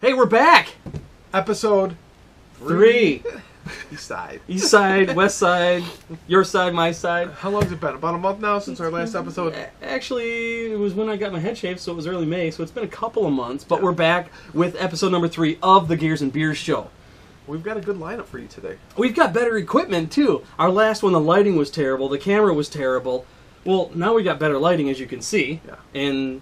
Hey, we're back! Episode 3. East side. East side, west side, your side, my side. How long has it been? About a month now since our last episode? Actually, it was when I got my head shaved, so it was early May, so it's been a couple of months. But we're back with episode number 3 of the Gears and Beers show. We've got a good lineup for you today. We've got better equipment, too. Our last one, the lighting was terrible. The camera was terrible. Well, now we got better lighting, as you can see. Yeah. And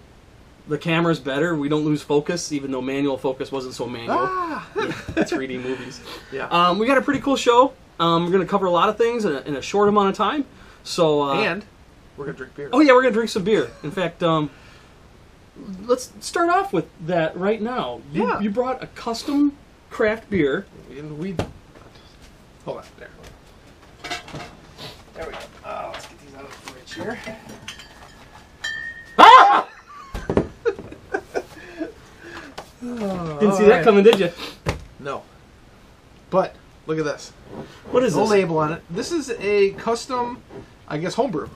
the camera's better. We don't lose focus, even though manual focus wasn't so manual. Ah! Yeah, 3D movies. Yeah. We got a pretty cool show. We're going to cover a lot of things in a short amount of time. So and we're going to drink beer. Oh, yeah, we're going to drink some beer. In fact, let's start off with that right now. You brought a custom craft beer. And hold on. There we go. Let's get these out of the fridge here. Ah! Didn't see that coming, did you? No. But, look at this. What is no this? label on it. This is a custom, I guess, homebrew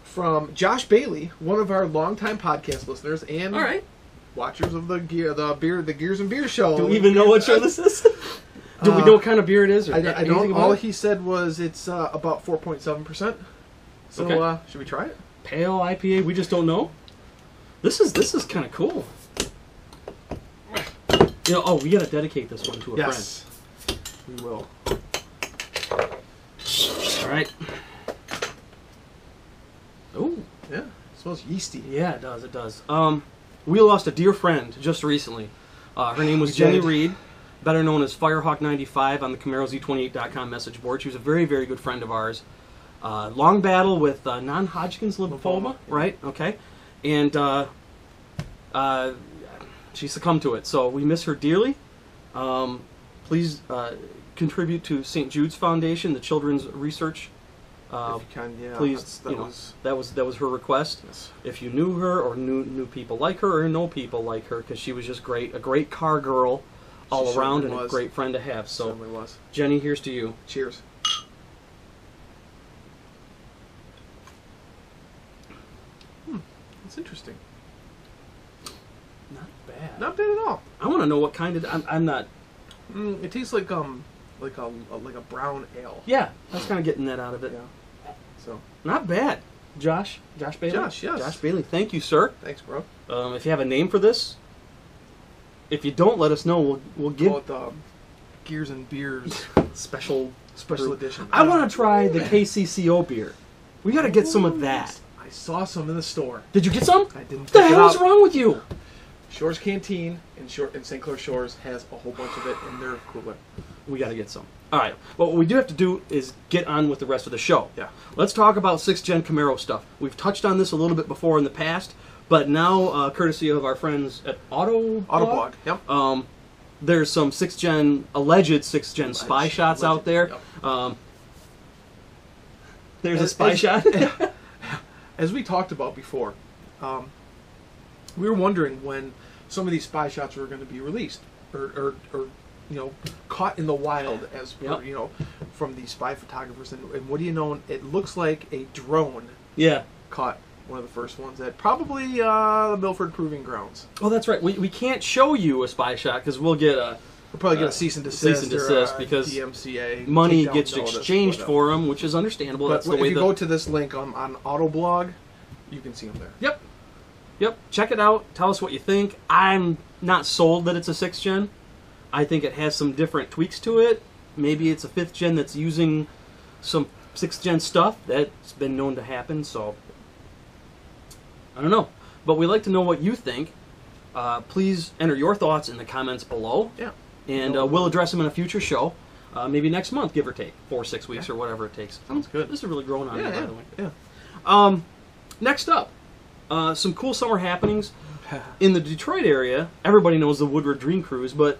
from Josh Bailey, one of our longtime podcast listeners and watchers of the Gears and Beer show. Do we even know what show this is? Do we know what kind of beer it is? Or I don't. All it? he said was it's about 4.7%. So should we try it? Pale IPA. We just don't know. This is kind of cool. You know, we gotta dedicate this one to a friend. We will. All right. Oh, yeah. It smells yeasty. Yeah, it does. It does. We lost a dear friend just recently. Her name was Jenny Reed, better known as Firehawk95 on the CamaroZ28.com message board. She was a very, very good friend of ours. Long battle with non-Hodgkin's lymphoma, right? Okay. And she succumbed to it, so we miss her dearly. Please contribute to St. Jude's Foundation, the children's research. If you can, yeah. Please, that was her request. Yes. If you knew her or knew people like her or know people like her, because she was just great, a great car girl all around and a great friend to have. So, certainly was. Jenny, here's to you. Cheers. That's interesting. Not bad. Not bad at all. I want to know what kind of. I'm not. It tastes like a brown ale. Yeah, I was kind of getting that out of it. Yeah. So not bad. Josh Bailey. Josh, yes. Josh Bailey. Thank you, sir. Thanks, bro. If you have a name for this, if you don't, let us know. We'll give it the Gears and Beers special edition. I want to try the KCCO beer. We got to get some of that. I saw some in the store. Did you get some? I didn't. What the hell is wrong with you? Shores Canteen in St. Clair Shores has a whole bunch of it in their cooler. We got to get some. All right. But what we do have to do is get on with the rest of the show. Yeah. Let's talk about 6th Gen Camaro stuff. We've touched on this a little bit before in the past, but now, courtesy of our friends at Autoblog. Yep. There's some alleged 6th Gen spy shots out there. Yep. There's a spy shot. As we talked about before, we were wondering when some of these spy shots were going to be released, or caught in the wild, as per, from these spy photographers. And what do you know? It looks like a drone. Yeah. Caught one of the first ones at probably the Milford Proving Grounds. Oh, that's right. We can't show you a spy shot because we'll get a. We'll probably get a cease and desist, because DMCA money gets exchanged for them, which is understandable. But that's the way. If you go to this link on Autoblog, you can see them there. Yep. Check it out. Tell us what you think. I'm not sold that it's a 6th Gen. I think it has some different tweaks to it. Maybe it's a 5th Gen that's using some 6th Gen stuff. That's been known to happen, so I don't know. But we'd like to know what you think. Please enter your thoughts in the comments below. Yeah. And we'll address them in a future show. Maybe next month, give or take. 4 or 6 weeks or whatever it takes. Sounds good. This is really growing on me, by the way. Yeah. Next up, some cool summer happenings. In the Detroit area, everybody knows the Woodward Dream Cruise, but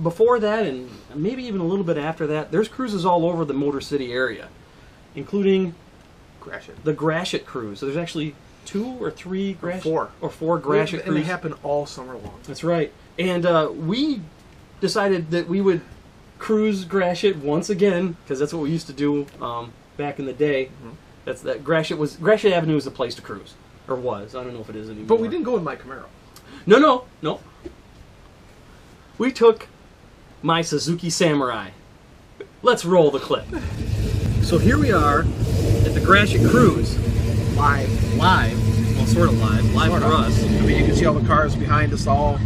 before that, and maybe even a little bit after that, there's cruises all over the Motor City area, including the Gratiot Cruise. So there's actually 2 or 3 Gratiot, or 4 Gratiot cruises. And they happen all summer long. That's right. And we decided that we would cruise Gratiot once again, because that's what we used to do back in the day. Mm-hmm. Gratiot Avenue was the place to cruise. Or was. I don't know if it is anymore. But we didn't go in my Camaro. No. we took my Suzuki Samurai. Let's roll the clip. So here we are at the Gratiot Cruise. Live. Live. Well, sort of live. Live Sort for of. us. I mean, you can see all the cars behind us all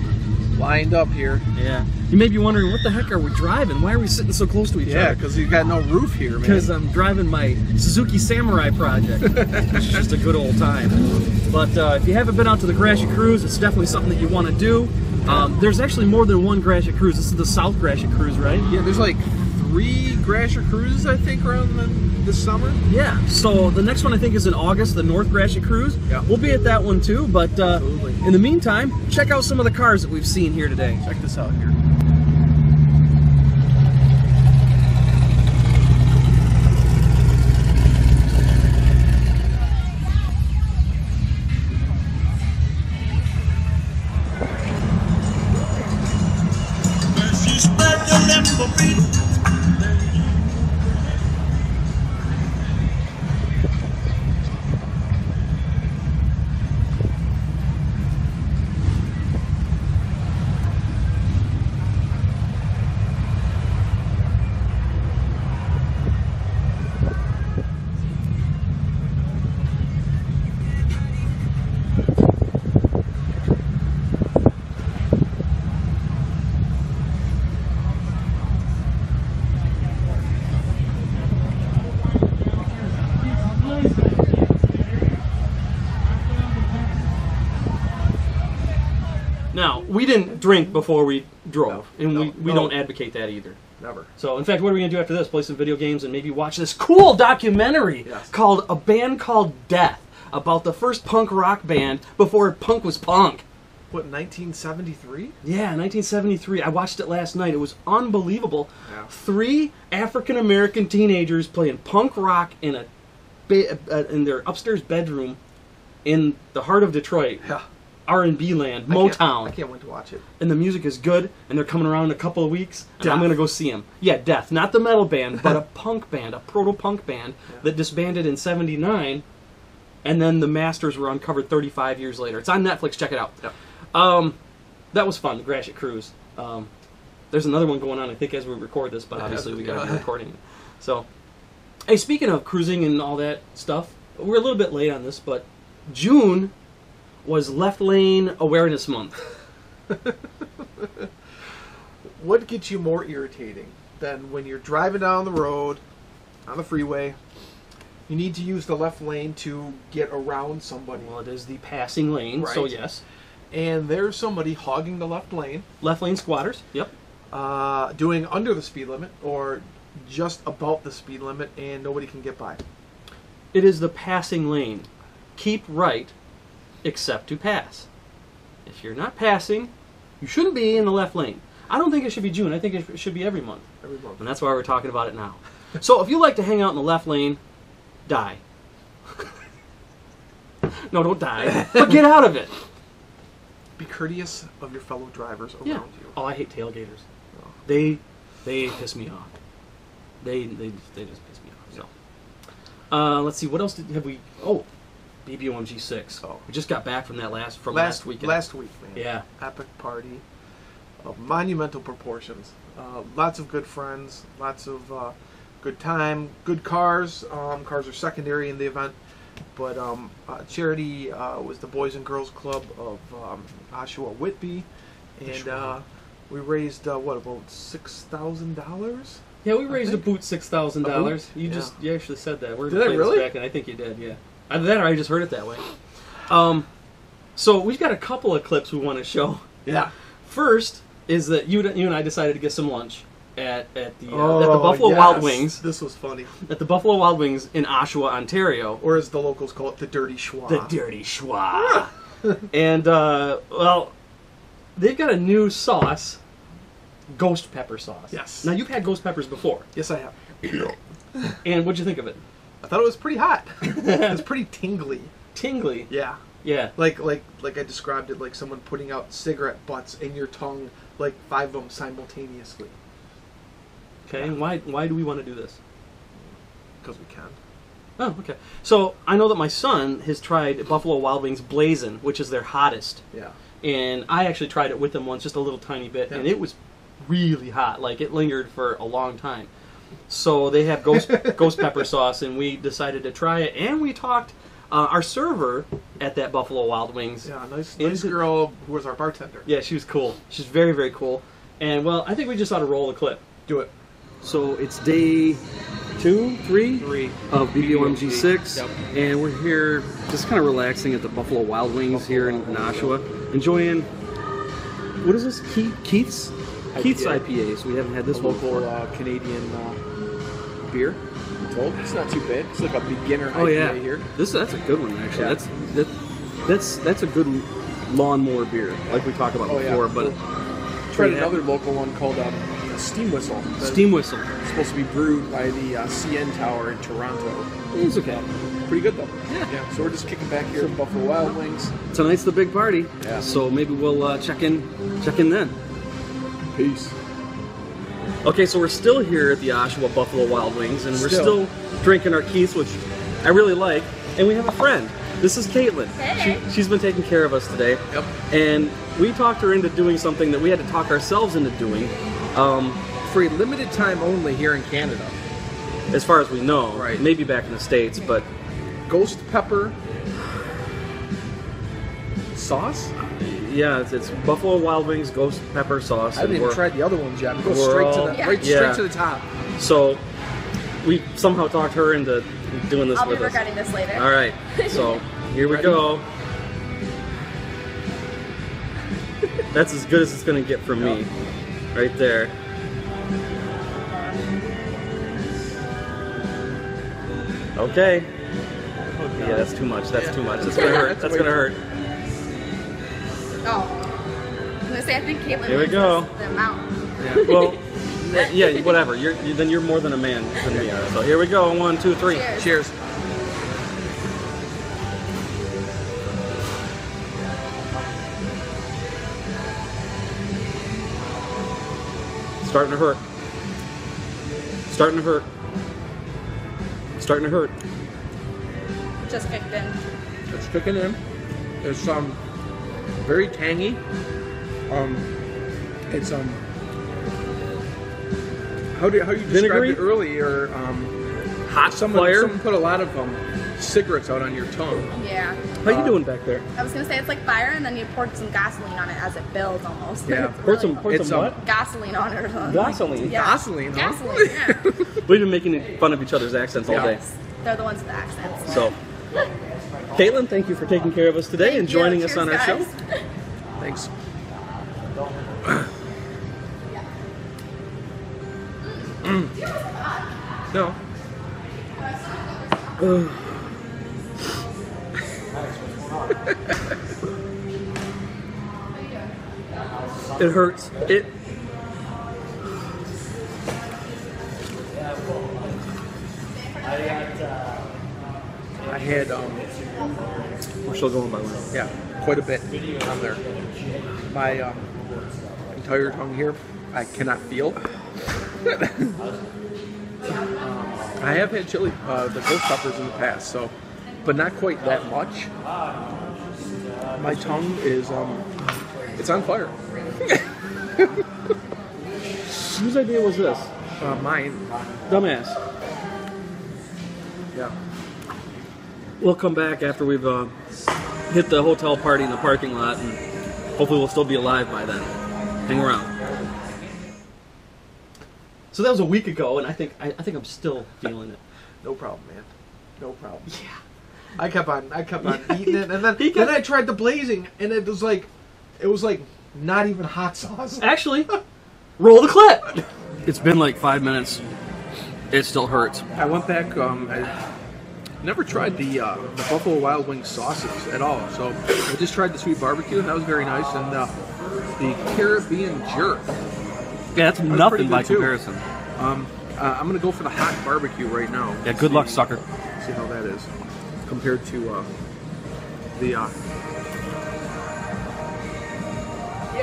lined up here. Yeah. You may be wondering, what the heck are we driving? Why are we sitting so close to each Yeah, other? because you've got no roof here, man. Because I'm driving my Suzuki Samurai project. It's just a good old time. But if you haven't been out to the Gratiot Cruise, it's definitely something that you want to do. There's actually more than one Gratiot Cruise. This is the South Gratiot Cruise, right? Yeah, there's like 3 Gratiot cruises, I think, around this summer. Yeah. So the next one I think is in August, the North Gratiot Cruise. Yeah. We'll be at that one too. But Absolutely. in the meantime, check out some of the cars that we've seen here today. Check this out here. Now, we didn't drink before we drove, and we no. don't advocate that either. Never. So, in fact, what are we going to do after this? Play some video games and maybe watch this cool documentary called A Band Called Death, about the first punk rock band before punk was punk. What, 1973? Yeah, 1973. I watched it last night. It was unbelievable. Yeah. 3 African-American teenagers playing punk rock in in their upstairs bedroom in the heart of Detroit. Yeah. R&B land, Motown. I can't wait to watch it. And the music is good, and they're coming around in a couple of weeks, and Death. I'm going to go see them. Yeah, Death. Not the metal band, but a punk band, a proto-punk band that disbanded in '79, and then the masters were uncovered 35 years later. It's on Netflix. Check it out. Yeah. That was fun, the Gratiot Cruise. There's another one going on, I think, as we record this, but obviously we got to be recording it. So, hey, speaking of cruising and all that stuff, we're a little bit late on this, but June was Left Lane Awareness Month. What gets you more irritating than when you're driving down the road on the freeway, you need to use the left lane to get around somebody, Well, it is the passing lane, so Right. yes. and there's somebody hogging the left lane, Left lane squatters, yep. doing under the speed limit or just about the speed limit, and nobody can get by. It is the passing lane. Keep right, except to pass. If you're not passing, you shouldn't be in the left lane. I don't think it should be June. I think it should be every month. Every month. And that's why we're talking about it now. So if you like to hang out in the left lane, die. No, don't die. But get out of it. Be courteous of your fellow drivers around Yeah. you. Oh, I hate tailgaters. Oh. They piss me off. They just piss me off. So, let's see. What else have we? Oh, BBOMG6. Oh. We just got back from that last weekend. Last week, man. Yeah. Epic party of monumental proportions. Lots of good friends, lots of good time, good cars. Cars are secondary in the event, but charity was the Boys and Girls Club of Oshawa Whitby, and we raised what, about $6,000? Yeah, we raised a boot $6,000. Yeah. You actually said that. We're Did gonna I play really? this back, and I think you did. Yeah. Either that, or I just heard it that way. So we've got a couple of clips we want to show. Yeah. First is that you and I decided to get some lunch at the Buffalo Wild Wings. This was funny. At the Buffalo Wild Wings in Oshawa, Ontario. Or as the locals call it, the Dirty Schwa. The Dirty Schwa. And, well, they've got a new sauce, ghost pepper sauce. Yes. Now, you've had ghost peppers before. Yes, I have. And what'd you think of it? I thought it was pretty hot. It was pretty tingly. Tingly. Yeah. Yeah. Like I described it, like someone putting out cigarette butts in your tongue, like 5 of them simultaneously. Okay, and why do we want to do this? Because we can. Oh, okay. So I know that my son has tried Buffalo Wild Wings Blazin', which is their hottest. Yeah. And I actually tried it with him once, just a little tiny bit, Yeah. and it was really hot. Like, it lingered for a long time. So they have ghost pepper sauce, and we decided to try it. And we talked our server at that Buffalo Wild Wings. Yeah, nice girl who was our bartender. Yeah, she was cool. She's very, very cool. And, well, I think we just ought to roll the clip. Do it. So it's day 2, 3 of BBOMG6, Yep. and we're here just kind of relaxing at the Buffalo Wild Wings here in Oshawa, enjoying, what is this, Keith's IPA. So we haven't had this one local before. Canadian beer. I'm told it's not too bad. It's like a beginner Oh IPA yeah, here. that's a good one actually. Yeah. That's a good lawnmower beer, like we talked about before. But tried another local one called Steam Whistle. Steam Whistle. It's supposed to be brewed by the CN Tower in Toronto. It's okay. Pretty good though. Yeah. So we're just kicking back here at Buffalo Wild Wings. Tonight's the big party. Yeah. So maybe we'll check in then. Peace. Okay, so we're still here at the Oshawa Buffalo Wild Wings, and we're still drinking our Keiths, which I really like. And we have a friend. This is Caitlin. Hey. She's been taking care of us today. Yep. And we talked her into doing something that we had to talk ourselves into doing. For a limited time only here in Canada. As far as we know. Right. Maybe back in the States, but... Ghost pepper sauce? Yeah, it's Buffalo Wild Wings Ghost Pepper Sauce. I haven't even tried the other ones yet. Go we're straight all- to the Yeah. straight to the top. So, we somehow talked her into doing this I'll be with us. regretting this later. All right, so here we Ready? go. That's as good as it's going to get from me. Right there. Okay. Yeah, that's too much. That's too much. That's going to hurt. That's going to hurt. Oh. I was gonna say, I think Caitlin Here we knows go. the amount. Well, yeah, whatever. Then you're more than a man than me are. So here we go. 1, 2, 3. Cheers. Cheers. Starting to hurt. Starting to hurt. Starting to hurt. Just kicked in. It's kicking in. It's very tangy. It's how you described Vinegary? it earlier? Hot Someone fire. put a lot of cigarettes out on your tongue. Yeah. How you doing back there? I was gonna say it's like fire, and then you poured some gasoline on it as it builds almost. Yeah. It's Pour some really- what? gasoline on it or something. Gasoline? Yeah. Gasoline, huh? Gasoline, yeah. We've been making fun of each other's accents all day. Yes. They're the ones with the accents. So, Caitlin, thank you for taking care of us today and Thank you. joining us Cheers, on our show. guys. Thanks. No. It hurts. I had We're still going by one. yeah, quite a bit on there. My entire tongue here, I cannot feel. I have had chili, the ghost peppers in the past, so, but not quite that much. My tongue is, it's on fire. Whose idea was this? Mine. Dumbass. Yeah. We'll come back after we've hit the hotel party in the parking lot, and hopefully we'll still be alive by then. Hang around. So that was a week ago, and I think I'm still feeling it. No problem, man. No problem. Yeah. I kept on eating it, and then I tried the blazing, and it was like not even hot sauce. Actually, roll the clip. It's been like 5 minutes. It still hurts. I went back. I never tried the Buffalo Wild Wings sauces at all, so I just tried the sweet barbecue, and that was very nice. And the Caribbean jerk. Yeah, that's pretty nothing by good, too. comparison. I'm gonna go for the hot barbecue right now. Yeah, good luck, sucker. See how that is compared to the.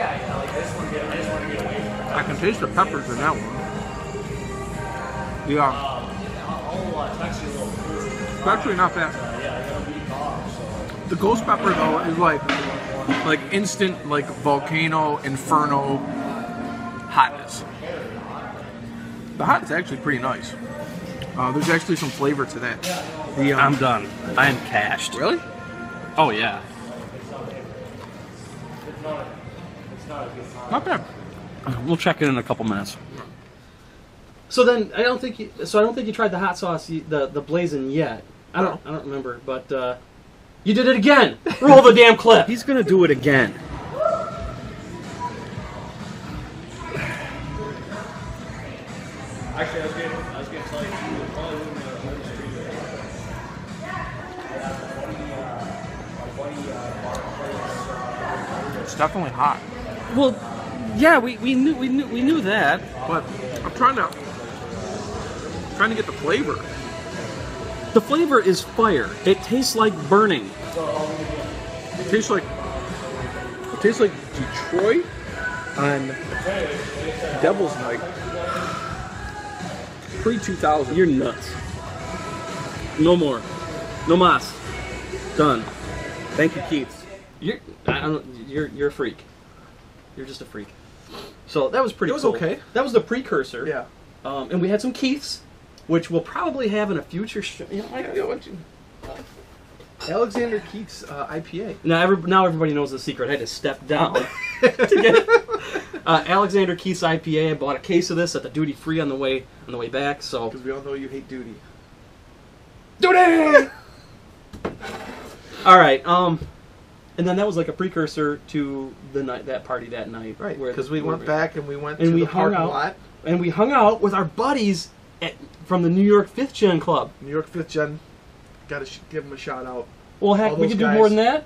I just want to get away from it. I can taste the peppers in that one. Yeah. I'll text you a little. It's actually not bad. The ghost pepper though is like instant like volcano inferno hotness. The hot is actually pretty nice. There's actually some flavor to that. I'm done. I am cashed. Really? Oh yeah. Not bad. We'll check it in a couple minutes. So then, I don't think you tried the hot sauce, the blazing yet. I don't remember, but you did it again. Roll the damn clip. He's gonna do it again. Actually, I was gonna tell you, you probably wouldn't have heard the It's definitely hot. Well, yeah, we knew that. But I'm trying to get the flavor. The flavor is fire. It tastes like burning. It tastes like Detroit on Devil's Night. Pre-2000. You're nuts. No more. No mas. Done. Thank you, Keith. You're a freak. You're just a freak. So that was pretty. It was cool. okay. That was the precursor. Yeah. And we had some Keiths, which we'll probably have in a future show. Alexander Keith's IPA. Now everybody knows the secret. I had to step down to get it. Alexander Keith's IPA. I bought a case of this at the duty free on the way back. So Because we all know you hate duty. duty. All right. And then that was like a precursor to that party that night. Right. where- Because we where went back and we went and to we the hung parking out. lot. And we hung out with our buddies from the New York 5th Gen Club. New York 5th Gen. Got to give them a shout out. Well, heck, All we those can do guys. more than that.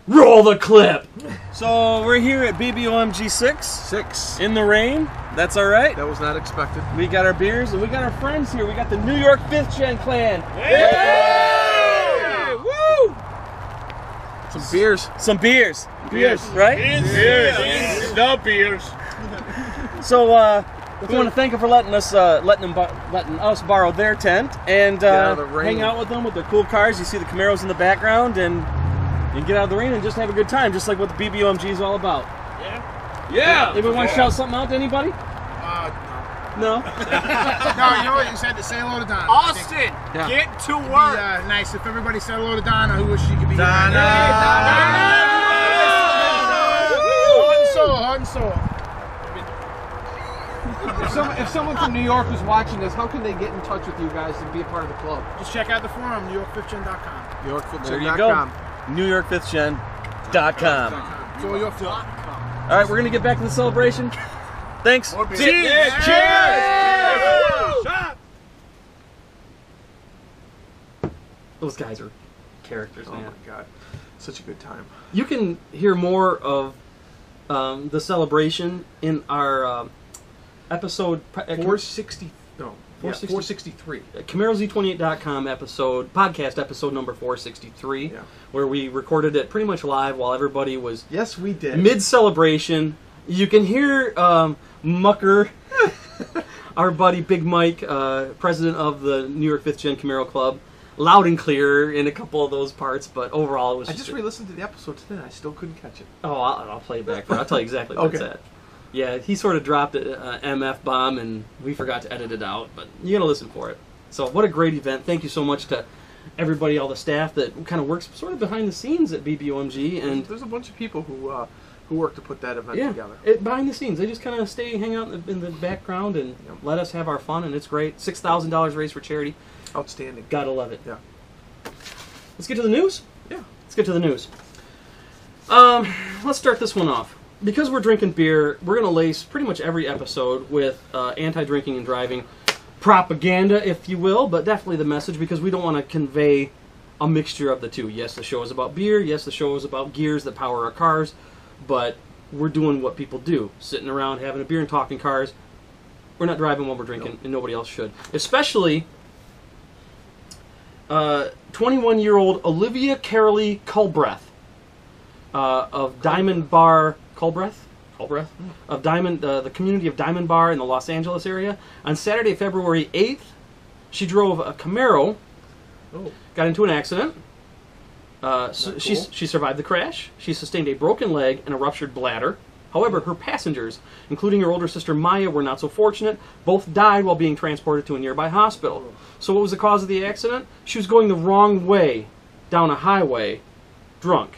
Roll the clip! So, we're here at BBOMG6 6. in the rain. That's all right. That was not expected. We got our beers and we got our friends here. We got the New York 5th Gen Clan. Hey! Woo! Some beers. Some beers. Beers. Right? beers. No beers. So, we want to thank them for letting us borrow their tent and out of the rain. hang out with them with their cool cars. You see the Camaros in the background, and you get out of the rain and just have a good time, just like what the BBOMG is all about. Yeah. Anybody want to shout something out to anybody? No. No, you know what? You said to say hello to Donna. Austin, Yeah. get to It'd be, work. nice if everybody said hello to Donna, who wish she could be here. Donna. Heart and soul, heart and soul. If someone from New York was watching this, how can they get in touch with you guys and be a part of the club? Just check out the forum, NewYork5thGen.com. There you go. NewYork5thGen.com. It's all your fault. All right, we're going to get back to the celebration. Thanks. Cheers. Those guys are characters, Oh man. my god. Such a good time. You can hear more of the celebration in our episode... 460. No. 460. 463. CamaroZ28.com podcast episode number 463, Yeah. where we recorded it pretty much live while everybody was Yes, we did. mid-celebration. You can hear Mucker, our buddy Big Mike, president of the New York 5th Gen Camaro Club, loud and clear in a couple of those parts, but overall it was I just re-listened to the episode today and I still couldn't catch it. Oh, I'll play it back for you. I'll tell you exactly what it's Okay. at. Yeah, he sort of dropped an MF bomb, and we forgot to edit it out, but you gotta listen for it. So, what a great event. Thank you so much to everybody, all the staff that kind of works sort of behind the scenes at BBOMG, and There's a bunch of people who work to put that event yeah, together. behind the scenes. They just kind of hang out in the background and Yep. let us have our fun, and it's great. $6,000 raised for charity. Outstanding. Gotta love it. Yeah. Let's get to the news? Yeah. Let's get to the news. Let's start this one off. Because we're drinking beer, we're going to lace pretty much every episode with anti-drinking and driving propaganda, if you will, but definitely the message, because we don't want to convey a mixture of the two. Yes, the show is about beer. Yes, the show is about gears that power our cars, but we're doing what people do, sitting around having a beer and talking cars. We're not driving when we're drinking, and nobody else should. Especially 21-year-old Olivia Carolee Culbreth of Diamond Bar... Culbreth of Diamond, the community of Diamond Bar in the Los Angeles area. On Saturday, February 8th, she drove a Camaro Oh. Got into an accident. Cool. She survived the crash. She sustained a broken leg and a ruptured bladder. However, her passengers, including her older sister Maya, were not so fortunate. Both died while being transported to a nearby hospital. So what was the cause of the accident? She was going the wrong way down a highway, drunk.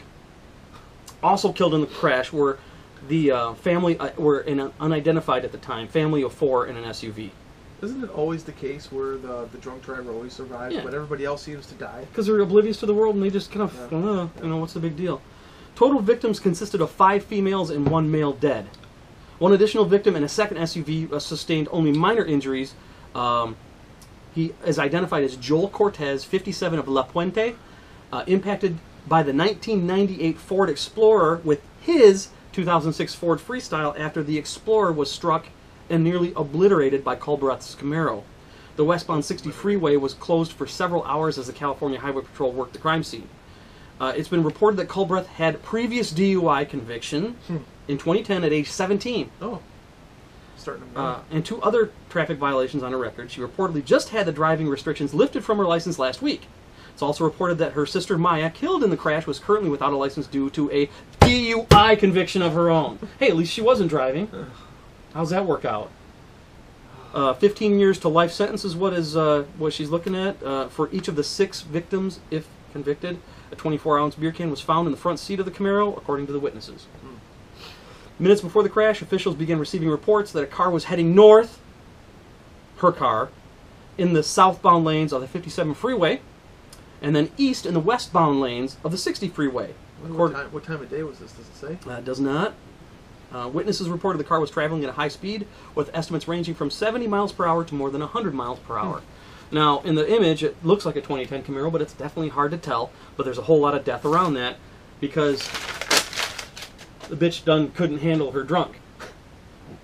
Also killed in the crash were the family, were unidentified at the time, family of 4 in an SUV. Isn't it always the case where the drunk driver always survives, but everybody else seems to die? Because they're oblivious to the world and they just kind of, you know, what's the big deal? Total victims consisted of 5 females and 1 male dead. One additional victim in a second SUV sustained only minor injuries. He is identified as Joel Cortez, 57 of La Puente, impacted by the 1998 Ford Explorer with his 2006 Ford Freestyle after the Explorer was struck and nearly obliterated by Culbreth's Camaro. The westbound 60 freeway was closed for several hours as the California Highway Patrol worked the crime scene. It's been reported that Culbreth had previous DUI conviction in 2010 at age 17. Oh, starting to and 2 other traffic violations on her record. She reportedly just had the driving restrictions lifted from her license last week. It's also reported that her sister Maya, killed in the crash, was currently without a license due to a DUI conviction of her own. Hey, at least she wasn't driving. How's that work out? 15 years to life sentence is what she's looking at. For each of the 6 victims, if convicted, a 24-ounce beer can was found in the front seat of the Camaro, according to the witnesses. Minutes before the crash, officials began receiving reports that a car was heading north, her car, in the southbound lanes of the 57 freeway, and then east in the westbound lanes of the 60 freeway. What time of day was this? Does it say? It does not. Witnesses reported the car was traveling at a high speed, with estimates ranging from 70 miles per hour to more than 100 miles per hour. Now, in the image, it looks like a 2010 Camaro, but it's definitely hard to tell. But there's a whole lot of death around that because the bitch done couldn't handle her drunk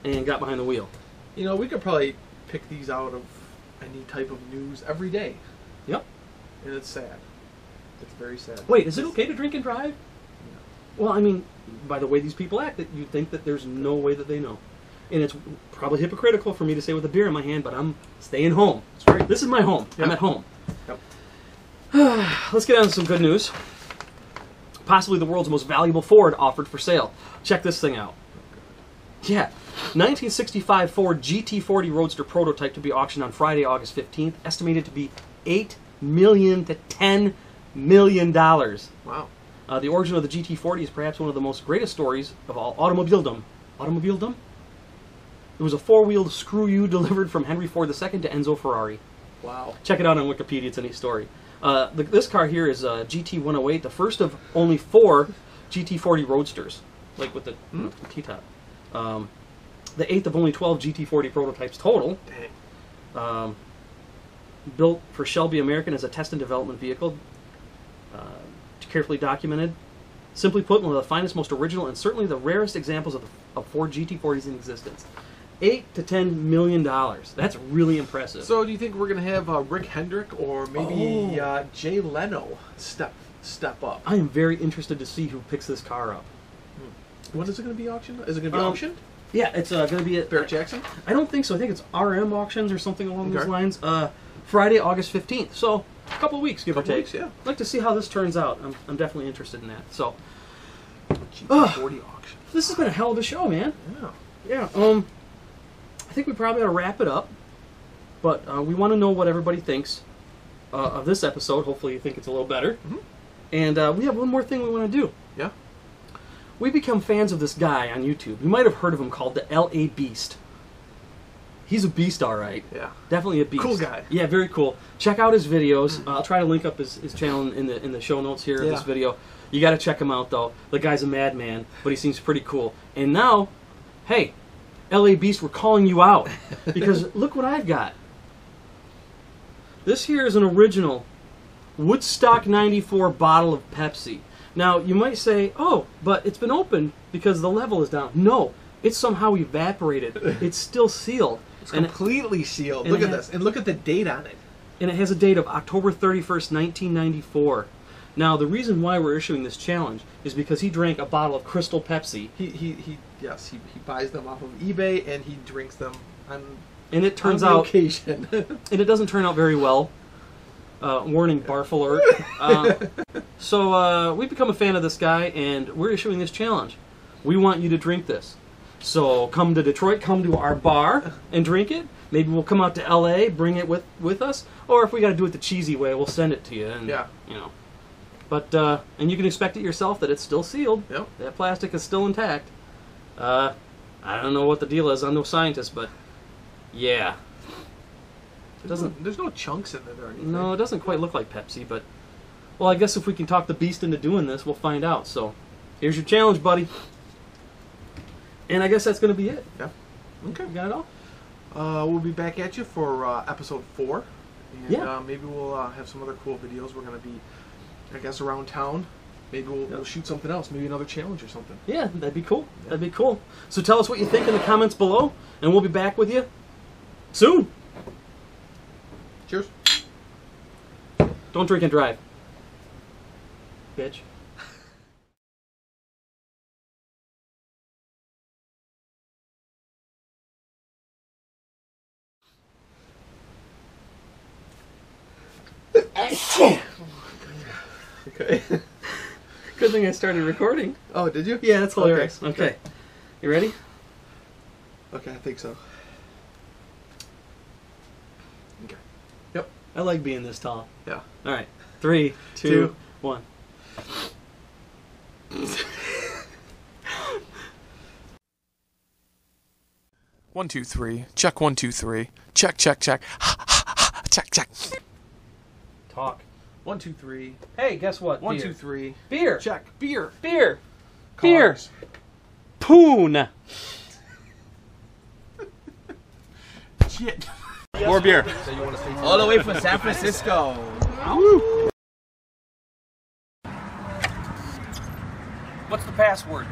and got behind the wheel. You know, we could probably pick these out of any type of news every day. Yep. And it's sad. It's very sad. Wait, is it okay to drink and drive? Well, I mean, by the way these people act, that you think that there's no way that they know. And it's probably hypocritical for me to say with a beer in my hand, but I'm staying home. That's right. This is my home. Yep. I'm at home. Yep. Let's get on to some good news. Possibly the world's most valuable Ford offered for sale. Check this thing out. Yeah. 1965 Ford GT40 Roadster prototype to be auctioned on Friday, August 15th, estimated to be $8 million to $10 million. Wow. The origin of the GT40 is perhaps one of the most greatest stories of all automobiledom. Automobiledom? It was a 4-wheeled screw-u delivered from Henry Ford II to Enzo Ferrari. Wow. Check it out on Wikipedia, it's a neat story. This car here is a GT108, the first of only 4 GT40 Roadsters, like with the T-top. The 8th of only 12 GT40 prototypes total. Dang. Built for Shelby American as a test and development vehicle. Carefully documented. Simply put, one of the finest, most original, and certainly the rarest examples of Ford GT40s in existence. $8 to $10 million. That's really impressive. So, do you think we're going to have Rick Hendrick or maybe Jay Leno step up? I am very interested to see who picks this car up. When is it going to be auctioned? Is it going to be auctioned? Yeah, it's going to be at Barrett Jackson? I don't think so. I think it's RM Auctions or something along those lines. Friday, August 15th. So, a couple of weeks, give or take. Yeah. I'd like to see how this turns out. I'm definitely interested in that. So, GT40 auction. This has been a hell of a show, man. Yeah. Yeah. I think we probably ought to wrap it up. But we want to know what everybody thinks of this episode. Hopefully you think it's a little better. Mm-hmm. And we have one more thing we want to do. Yeah. We become fans of this guy on YouTube. You might have heard of him, called the LA Beast. He's a beast, all right. Yeah. Definitely a beast. Cool guy. Yeah, very cool. Check out his videos. I'll try to link up his channel in the show notes here of this video. You got to check him out, though. The guy's a madman, but he seems pretty cool. And now, hey, LA Beast, we're calling you out. Because look what I've got. This here is an original Woodstock 94 bottle of Pepsi. Now, you might say, oh, but it's been opened because the level is down. No, it's somehow evaporated. It's still sealed. It's completely sealed. and Look it at has- this. And look at the date on it. And it has a date of October 31st, 1994. Now, the reason why we're issuing this challenge is because he drank a bottle of Crystal Pepsi. He buys them off of eBay and he drinks them on And it turns on the out, occasion. and it doesn't turn out very well. Warning, barf alert. So we've become a fan of this guy, and we're issuing this challenge. We want you to drink this. So come to Detroit, come to our bar and drink it. Maybe we'll come out to LA, bring it with us. Or if we got to do it the cheesy way, we'll send it to you. And, Yeah. You know. But, and you can expect it yourself that it's still sealed. Yep. That plastic is still intact. I don't know what the deal is. I'm no scientist, but yeah. There's no chunks in it or anything. No, it doesn't quite look like Pepsi, but... Well, I guess if we can talk the beast into doing this, we'll find out. So, here's your challenge, buddy. And I guess that's going to be it. Yeah. Okay. You got it all? We'll be back at you for episode 4. And Yeah. maybe we'll have some other cool videos. We're going to be, I guess, around town. Maybe we'll shoot something else. Maybe another challenge or something. Yeah, that'd be cool. That'd be cool. So tell us what you think in the comments below, and we'll be back with you soon. Cheers. Don't drink and drive. Bitch. Okay. Good thing I started recording. Oh, did you? Yeah, that's hilarious. Okay. You ready? Okay, I think so. Okay. I like being this tall. Yeah. All right. 3, 2, 1. One, two, three. Check 1, 2, 3. Check, check, check. Check, check. Talk. 1, 2, 3. Hey, guess what? 1, Beer. 2, 3. Beer. Check. Beer. Beer. Beer. Cars. Poon. Shit. More beer. All the way from San Francisco. What's the password?